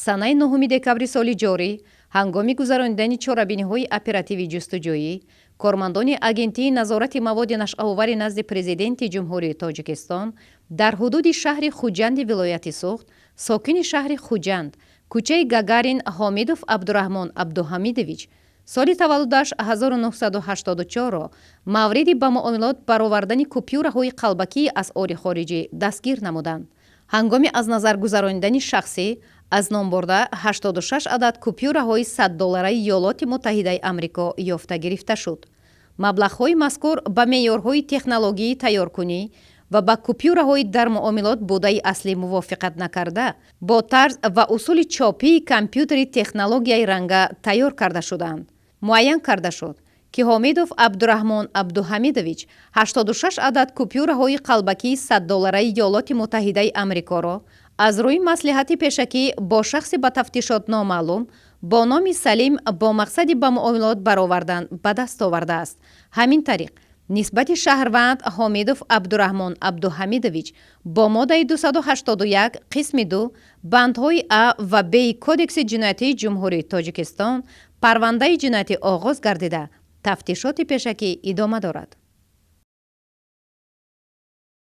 санаи 9 декабри соли ҷорӣ ҳангоми гузарондани чорабиниҳои оперативи ҷустуҷӯӣ кормандони агентии назорати маводи нашъаоварӣ назди президенти ҷумҳурии Тоҷикистон дар ҳудуди шаҳри Хуҷанди вилояти Суғд сокини шаҳри Хуҷанд кӯчаи Гагарин Ҳомидов Абдураҳмон Абдуҳамидович соли таваллудаш 1984-ро мавриди ба муомилот баровардани купюраҳои қалбакии асъори хориҷӣ дастгир намуданд. ҳангоми аз назар гузарондани шахсӣ аз ном бурда 86 адад купюраҳои 100 доллараи Иёлоти Муттаҳидаи Амрико ёфта гирифта шуд. маблағҳои мазкур ба меъёрҳои технологии тайёркунӣ ва ба купюраҳои дар муомилот будаи аслӣ мувофиқат накарда бо тарз ва усули чопии компютери технологияи ранга тайёр карда шуданд. муайян карда шуд, ки Ҳомидов Абдураҳмон Абдуҳамидович 86 адад купюраҳои қалбакии 100 доллараи Иёлоти Муттаҳидаи Амрикоро аз рӯи маслиҳати пешакӣ бо шахси ба тафтишот номаълум бо номи Салим бо мақсади ба муомилот баровардан ба даст овардааст. ҳамин тариқ нисбати шаҳрванд Ҳомидов Абдураҳмон Абдуҳамидович бо моддаи 281 қисми 2 бандҳои А ва Б-и Кодекси ҷиноятии Ҷумҳурии Тоҷикистон парвандаи ҷиноятӣ оғоз гардида тафтишоти пешакӣ идома дорад.